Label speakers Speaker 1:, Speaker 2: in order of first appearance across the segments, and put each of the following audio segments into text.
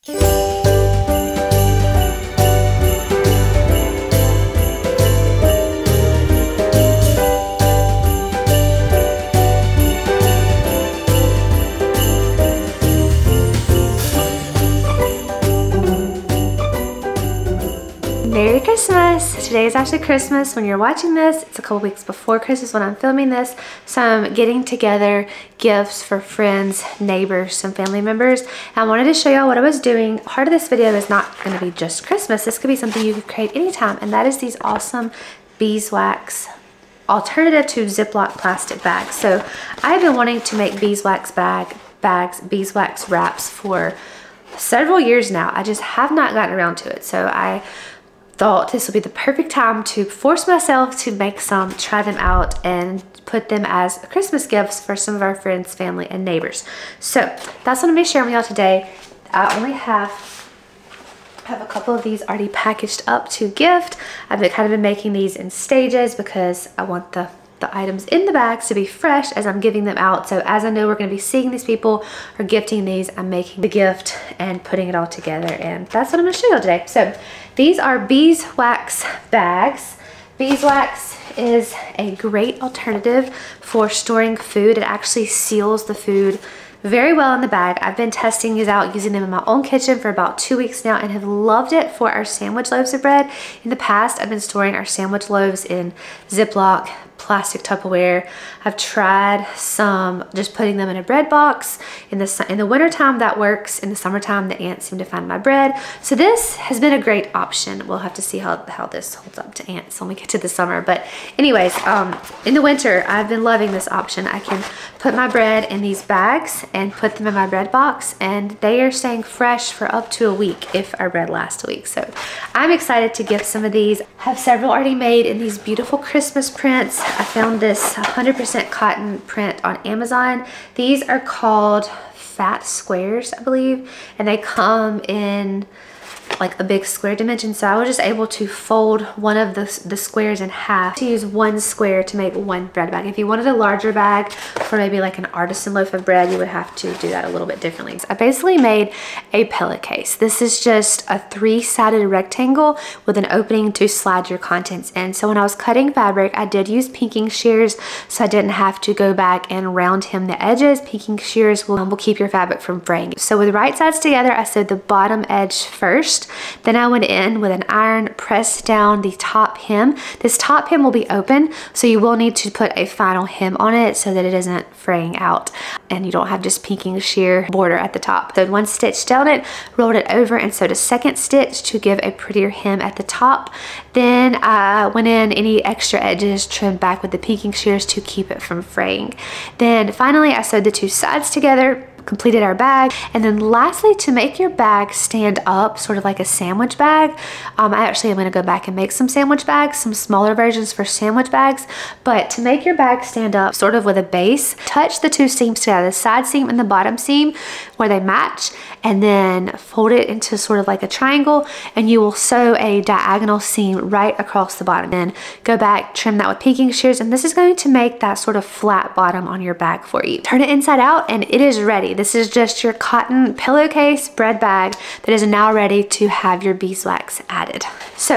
Speaker 1: Merry Christmas! Today is actually Christmas when you're watching this. It's a couple weeks before Christmas when I'm filming this. So I'm getting together gifts for friends, neighbors, some family members. And I wanted to show y'all what I was doing. Part of this video is not going to be just Christmas. This could be something you could create anytime. And that is these awesome beeswax alternative to Ziploc plastic bags. So I've been wanting to make beeswax bags, beeswax wraps for several years now. I just have not gotten around to it. So I thought this would be the perfect time to force myself to make some, try them out, and put them as Christmas gifts for some of our friends, family, and neighbors. So that's what I'm going to be sharing with y'all today. I only have a couple of these already packaged up to gift. I've been making these in stages because I want the items in the bags to be fresh as I'm giving them out. So as I know we're going to be seeing these people or gifting these, I'm making the gift and putting it all together, and that's what I'm going to show you today. So these are beeswax bags. Beeswax is a great alternative for storing food. It actually seals the food very well in the bag. I've been testing these out, using them in my own kitchen for about 2 weeks now, and have loved it for our sandwich loaves of bread. In the past, I've been storing our sandwich loaves in Ziploc, plastic Tupperware. I've tried some just putting them in a bread box. In the wintertime that works. In the summertime the ants seem to find my bread. So this has been a great option. We'll have to see how this holds up to ants when we get to the summer. But anyways, in the winter I've been loving this option. I can put my bread in these bags and put them in my bread box, and they are staying fresh for up to a week if our bread lasts a week. So I'm excited to gift some of these. I have several already made in these beautiful Christmas prints. I found this 100% cotton print on Amazon. These are called fat squares, I believe, and they come in like a big square dimension. So I was just able to fold one of the squares in half to use one square to make one bread bag. If you wanted a larger bag for maybe like an artisan loaf of bread, you would have to do that a little bit differently. So I basically made a pillow case. This is just a 3-sided rectangle with an opening to slide your contents in. So when I was cutting fabric, I did use pinking shears, so I didn't have to go back and round hem the edges. Pinking shears will keep your fabric from fraying. So with the right sides together, I sewed the bottom edge first. Then I went in with an iron, pressed down the top hem. This top hem will be open, so you will need to put a final hem on it so that it isn't fraying out and you don't have just pinking shear border at the top. So one stitch down it, rolled it over, and sewed a second stitch to give a prettier hem at the top. Then I went in any extra edges, trimmed back with the pinking shears to keep it from fraying. Then finally I sewed the two sides together, completed our bag. And then lastly, to make your bag stand up, sort of like a sandwich bag, I actually am going to go back and make some sandwich bags, some smaller versions for sandwich bags. But to make your bag stand up sort of with a base, touch the two seams together, the side seam and the bottom seam where they match, and then fold it into sort of like a triangle, and you will sew a diagonal seam right across the bottom. Then go back, trim that with pinking shears, and this is going to make that sort of flat bottom on your bag for you. Turn it inside out and it is ready. This is just your cotton pillowcase bread bag that is now ready to have your beeswax added. So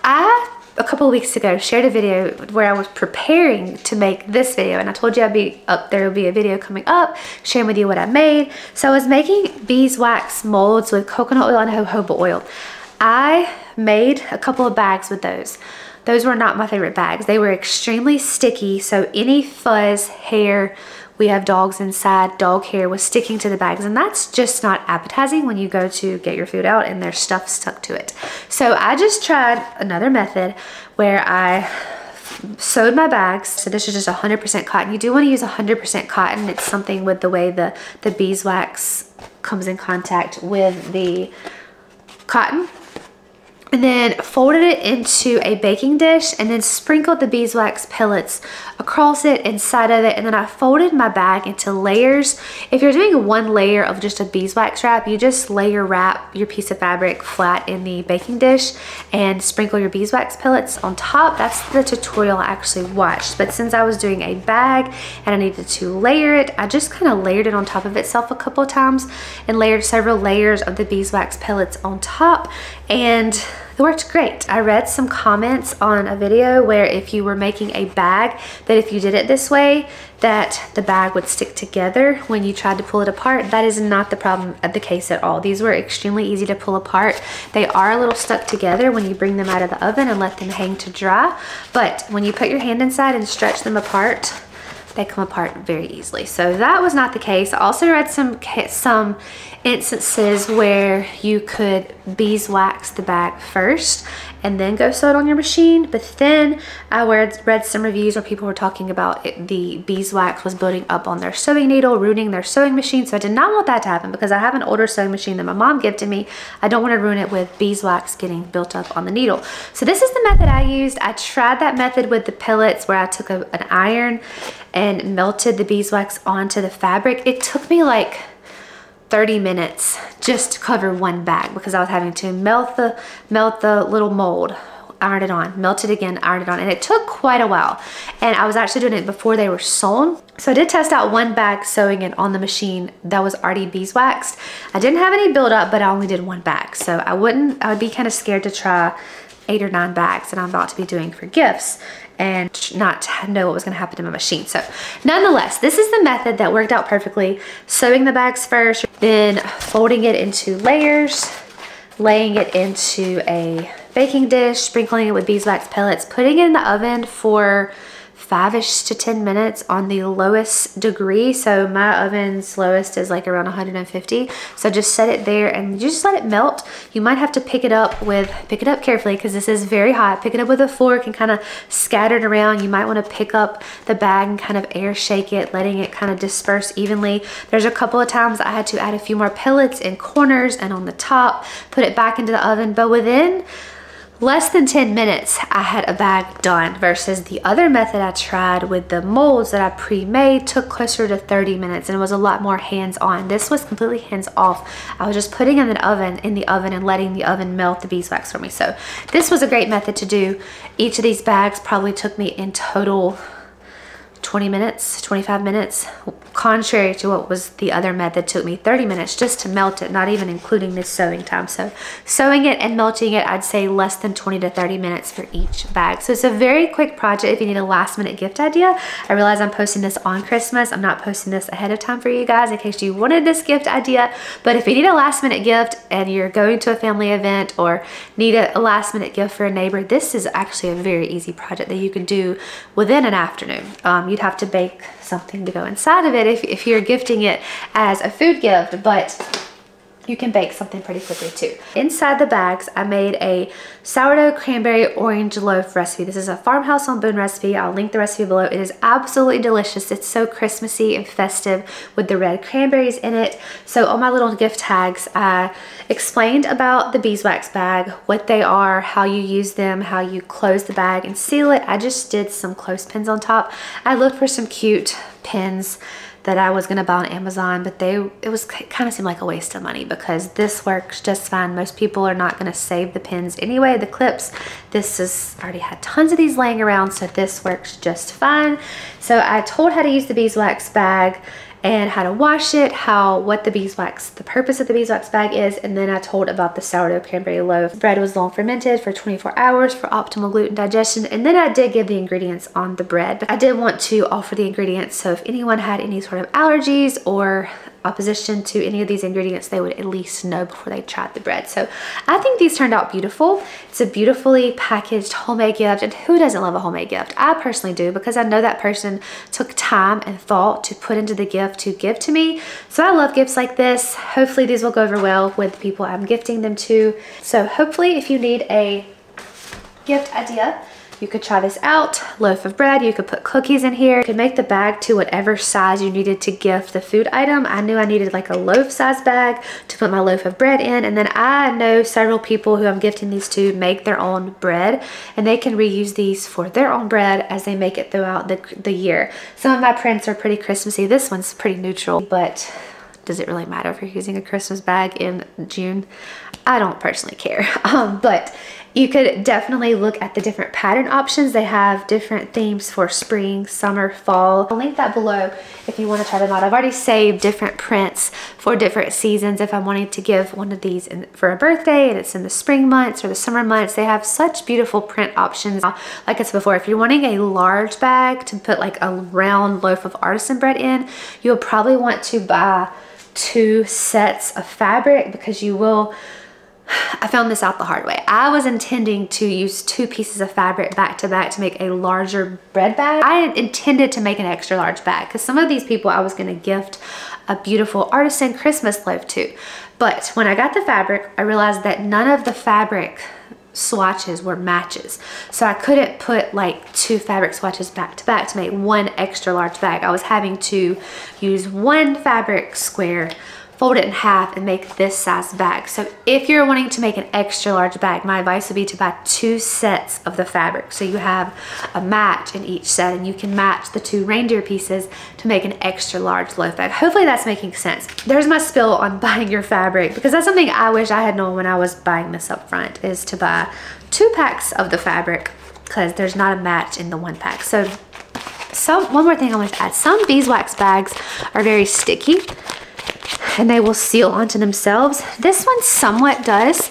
Speaker 1: a couple of weeks ago shared a video where I was preparing to make this video, and I told you there would be a video coming up sharing with you what I made. So I was making beeswax molds with coconut oil and jojoba oil. I made a couple of bags with those. Those were not my favorite bags. They were extremely sticky, so any fuzz, hair, we have dogs inside, dog hair was sticking to the bags, and that's just not appetizing when you go to get your food out and there's stuff stuck to it. So I just tried another method where I sewed my bags. So this is just 100% cotton. You do want to use 100% cotton. It's something with the way the beeswax comes in contact with the cotton. and then folded it into a baking dish and then sprinkled the beeswax pellets across it, inside of it, and then I folded my bag into layers. If you're doing one layer of just a beeswax wrap, you just layer wrap your piece of fabric flat in the baking dish and sprinkle your beeswax pellets on top. That's the tutorial I actually watched, but since I was doing a bag and I needed to layer it, I just kind of layered it on top of itself a couple of times and layered several layers of the beeswax pellets on top, and it worked great. I read some comments on a video where if you were making a bag, that if you did it this way, that the bag would stick together when you tried to pull it apart. That is not the case at all. These were extremely easy to pull apart. They are a little stuck together when you bring them out of the oven and let them hang to dry, but when you put your hand inside and stretch them apart, they come apart very easily. So that was not the case. I also read some instances where you could beeswax the bag first and then go sew it on your machine, but then I read some reviews where people were talking about the beeswax was building up on their sewing needle, ruining their sewing machine. So I did not want that to happen because I have an older sewing machine that my mom gifted me. I don't want to ruin it with beeswax getting built up on the needle. So this is the method I used. I tried that method with the pellets where I took an iron and melted the beeswax onto the fabric. It took me like 30 minutes just to cover one bag because I was having to melt the little mold, iron it on, melt it again, iron it on, and it took quite a while. And I was actually doing it before they were sewn. So I did test out one bag sewing it on the machine that was already beeswaxed. I didn't have any buildup, but I only did one bag. So I would be kind of scared to try 8 or 9 bags that I'm about to be doing for gifts and not know what was going to happen to my machine. So nonetheless, this is the method that worked out perfectly. Sewing the bags first, then folding it into layers, laying it into a baking dish, sprinkling it with beeswax pellets, putting it in the oven for 5-ish to 10 minutes on the lowest degree. So my oven's lowest is like around 150. So just set it there and you just let it melt. You might have to pick it up carefully because this is very hot. Pick it up with a fork and kind of scatter it around. You might want to pick up the bag and kind of air shake it, letting it kind of disperse evenly. There's a couple of times I had to add a few more pellets in corners and on the top, put it back into the oven, but within less than 10 minutes, I had a bag done versus the other method I tried with the molds that I pre-made took closer to 30 minutes and it was a lot more hands-on. This was completely hands-off. I was just putting them in the oven and letting the oven melt the beeswax for me. So this was a great method to do. Each of these bags probably took me in total 20 minutes, 25 minutes, contrary to what was the other method. Took me 30 minutes just to melt it, not even including this sewing time. So sewing it and melting it, I'd say less than 20 to 30 minutes for each bag. So it's a very quick project if you need a last minute gift idea. I realize I'm posting this on Christmas. I'm not posting this ahead of time for you guys in case you wanted this gift idea, but if you need a last minute gift and you're going to a family event or need a last minute gift for a neighbor, this is actually a very easy project that you can do within an afternoon. You'd have to bake something to go inside of it if you're gifting it as a food gift, but you can bake something pretty quickly too. Inside the bags, I made a sourdough cranberry orange loaf recipe. This is a Farmhouse on Boone recipe. I'll link the recipe below. It is absolutely delicious. It's so Christmassy and festive with the red cranberries in it. So on my little gift tags, I explained about the beeswax bag, what they are, how you use them, how you close the bag and seal it. I just did some clothespins on top. I looked for some cute pins that I was gonna buy on Amazon, but it was kind of seemed like a waste of money because this works just fine. Most people are not gonna save the pins anyway, the clips. This has already had tons of these laying around, so this works just fine. So I told how to use the beeswax bag and how to wash it, the purpose of the beeswax bag is, and then I told about the sourdough cranberry loaf. Bread was long fermented for 24 hours for optimal gluten digestion, and then I did give the ingredients on the bread. But I did want to offer the ingredients, so if anyone had any sort of allergies or opposition to any of these ingredients, they would at least know before they tried the bread. So I think these turned out beautiful. It's a beautifully packaged homemade gift, and who doesn't love a homemade gift? I personally do, because I know that person took time and thought to put into the gift to give to me. So I love gifts like this. Hopefully these will go over well with the people I'm gifting them to. So hopefully if you need a gift idea, you could try this out. Loaf of bread, you could put cookies in here. You could make the bag to whatever size you needed to gift the food item. I knew I needed like a loaf size bag to put my loaf of bread in, and then I know several people who I'm gifting these to make their own bread, and they can reuse these for their own bread as they make it throughout the year. Some of my prints are pretty Christmassy. This one's pretty neutral, but does it really matter if you're using a Christmas bag in June? I don't personally care, but you could definitely look at the different pattern options. They have different themes for spring, summer, fall. I'll link that below if you want to try them out. I've already saved different prints for different seasons. If I'm wanting to give one of these for a birthday and it's in the spring months or the summer months, they have such beautiful print options. Like I said before, if you're wanting a large bag to put like a round loaf of artisan bread in, you'll probably want to buy 2 sets of fabric, because you will, I found this out the hard way. I was intending to use 2 pieces of fabric back to back to make a larger bread bag. I intended to make an extra large bag because some of these people I was going to gift a beautiful artisan Christmas loaf to. But when I got the fabric, I realized that none of the fabric swatches were matches, so I couldn't put like 2 fabric swatches back to back to make one extra large bag. I was having to use 1 fabric square, fold it in half, and make this size bag. So if you're wanting to make an extra large bag, my advice would be to buy 2 sets of the fabric, so you have a match in each set, and you can match the 2 reindeer pieces to make an extra large loaf bag. Hopefully that's making sense. There's my spill on buying your fabric, because that's something I wish I had known when I was buying this up front, is to buy 2 packs of the fabric, because there's not a match in the 1 pack. So one more thing I want to add, some beeswax bags are very sticky and they will seal onto themselves. This one somewhat does,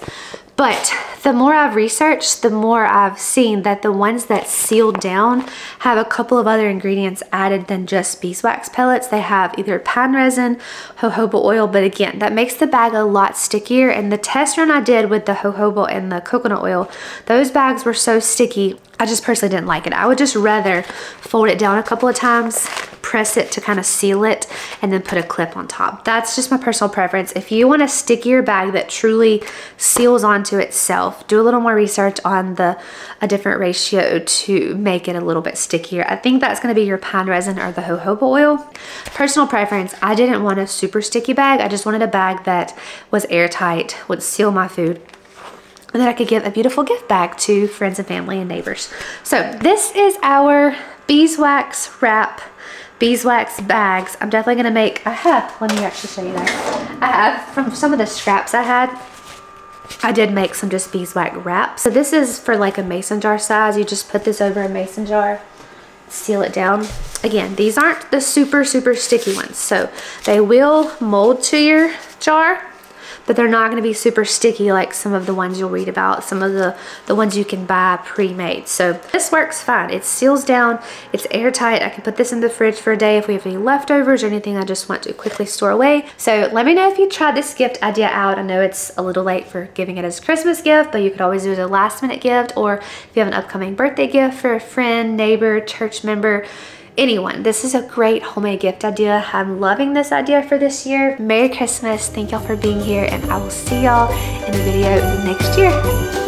Speaker 1: but the more I've researched, the more I've seen that the ones that seal down have a couple of other ingredients added than just beeswax pellets. They have either pine resin, jojoba oil, but again, that makes the bag a lot stickier. And the test run I did with the jojoba and the coconut oil, those bags were so sticky, I just personally didn't like it. I would just rather fold it down a couple of times, press it to kind of seal it, and then put a clip on top. That's just my personal preference. If you want a stickier bag that truly seals onto itself, do a little more research on a different ratio to make it a little bit stickier. I think that's going to be your pine resin or the jojoba oil. Personal preference, I didn't want a super sticky bag. I just wanted a bag that was airtight, would seal my food, and that I could give a beautiful gift bag to friends and family and neighbors. So this is our beeswax wrap, beeswax bags. I'm definitely gonna make, let me actually show you that. I have, from some of the scraps I did make some just beeswax wraps. So this is for like a mason jar size. You just put this over a mason jar, seal it down. Again, these aren't the super sticky ones, so they will mold to your jar, but they're not going to be super sticky like some of the ones you'll read about, some of the ones you can buy pre-made. So this works fine. It seals down, it's airtight. I can put this in the fridge for a day if we have any leftovers or anything I just want to quickly store away. So let me know if you tried this gift idea out. I know it's a little late for giving it as a Christmas gift, but you could always do it as a last minute gift, or if you have an upcoming birthday gift for a friend, neighbor, church member, anyone. This is a great homemade gift idea. I'm loving this idea for this year. Merry Christmas. Thank y'all for being here, and I will see y'all in the video next year.